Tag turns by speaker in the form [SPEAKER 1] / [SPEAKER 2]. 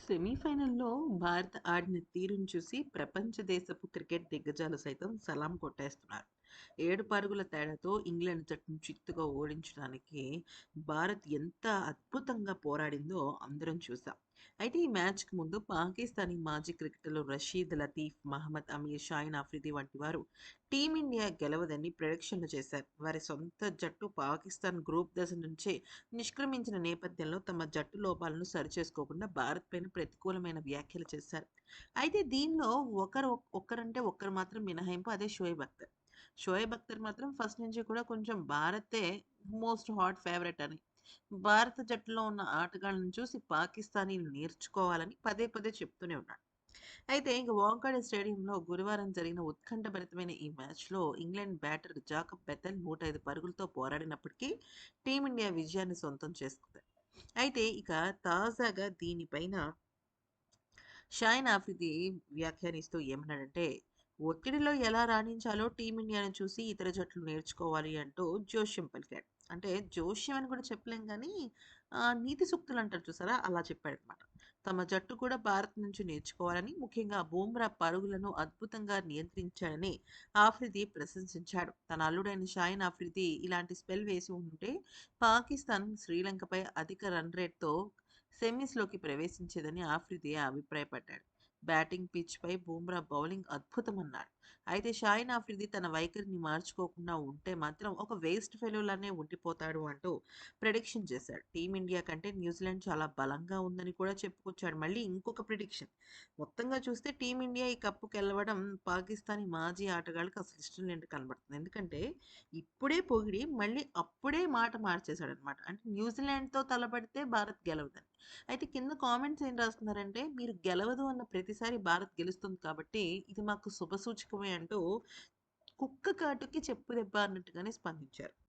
[SPEAKER 1] సెమీఫైనల్‌లో భారత్ ఆడిన తీరును చూసి ప్రపంచ దేశపు క్రికెట్ దిగ్గజాలు సైతం సలాం కొట్టేస్తున్నారు. 7 పరుగుల తేడాతో ఇంగ్లాండ్ జట్టును చిత్తుగా ఓడించడానికి భారత్ ఎంత అద్భుతంగా పోరాడిందో అందరం చూసాం. అయితే ఈ మ్యాచ్‌కి ముందు పాకిస్తానీ మాజీ క్రికెటర్లు రషీద్ లతీఫ్, మహమ్మద్ అమీర్, షాహిన్ అఫ్రిది వంటి వారు టీమిండియా గెలవదని ప్రెడిక్షన్‌లు చేశారు. వారి సొంత జట్టు పాకిస్తాన్ గ్రూప్ దశ నుంచే నిష్క్రమించిన నేపథ్యంలో తమ జట్టు లోపాలను సరిచేసుకోకుండా భారత్ పైన ప్రతికూలమైన వ్యాఖ్యలు చేశారు. అయితే దీనిలో ఒక్కరు మాత్రం మినహాయింపు, అదే షోయబ్ అఖ్తర్. షోయబ్ అఖ్తర్ మాత్రం ఫస్ట్ నుంచి కూడా కొంచెం భారతే మోస్ట్ హాట్ ఫేవరెట్ అని. భారత జట్టులో ఉన్న ఆటగాళ్ళని చూసి పాకిస్తానీలు నేర్చుకోవాలని పదే పదే చెప్తూనే ఉన్నాడు. అయితే ఇంక వాంఖేడే స్టేడియంలో గురువారం జరిగిన ఉత్కంఠభరితమైన ఈ మ్యాచ్‌లో ఇంగ్లాండ్ బ్యాటర్ జాకబ్ బెథెల్ 105 పరుగులతో పోరాడినప్పటికీ టీమిండియా విజయాన్ని సొంతం చేసుకుంది. అయితే ఇక తాజాగా దీనిపైన షాహిన్ ఆఫ్రిది వ్యాఖ్యానిస్తూ ఏమన్నాడంటే, ఒత్తిడిలో ఎలా రాణించాలో టీమిండియాను చూసి ఇతర జట్లు నేర్చుకోవాలి అంటూ జోస్యం పలికాడు. అంటే జోస్యం అని కూడా చెప్పలేం గానీ, నీతి సూక్తులు అంటారు చూసారా? అలా చెప్పాడనమాట. తమ జట్టు కూడా భారత్ నుంచి నేర్చుకోవాలని, ముఖ్యంగా బూమ్రా పరుగులను అద్భుతంగా నియంత్రించాడని ఆఫ్రిది ప్రశంసించాడు. తన అల్లుడైన షాహిన్ ఆఫ్రిది ఇలాంటి స్పెల్ వేసి ఉంటే పాకిస్తాన్ శ్రీలంకపై అధిక రన్ రేట్‌తో సెమీస్‌లోకి ప్రవేశించేదని ఆఫ్రిది అభిప్రాయపడ్డాడు. బ్యాటింగ్ పిచ్‌పై బూమ్రా బౌలింగ్ అద్భుతమన్నాడు. అయితే షాహిన్ ఆఫ్రిది తన వైఖరిని మార్చుకోకుండా ఉంటే మాత్రం ఒక వేస్ట్ ఫెలోలానే ఉండిపోతాడు అంటూ ప్రిడిక్షన్ చేశాడు. టీమిండియా కంటే న్యూజిలాండ్ చాలా బలంగా ఉందని కూడా చెప్పుకొచ్చాడు. మళ్ళీ ఇంకొక ప్రిడిక్షన్. మొత్తంగా చూస్తే టీమిండియా ఈ కప్పు గెలవడం పాకిస్తానీ మాజీ ఆటగాళ్ళకి అసలు ఇష్టం లేనట్టు కనబడుతుంది. ఎందుకంటే ఇప్పుడే పొగిడి మళ్ళీ అప్పుడే మాట మార్చేసాడనమాట. అంటే న్యూజిలాండ్‌తో తలపడితే భారత్ గెలవదని. అయితే కింద కామెంట్స్ ఏం రాస్తున్నారంటే, మీరు గెలవదు అన్న ప్రతిసారి భారత్ గెలుస్తుంది కాబట్టి ఇది మాకు శుభసూచకమే అంటూ కుక్క కాటుకి చెప్పు దెబ్బ అన్నట్టుగానే స్పందించారు.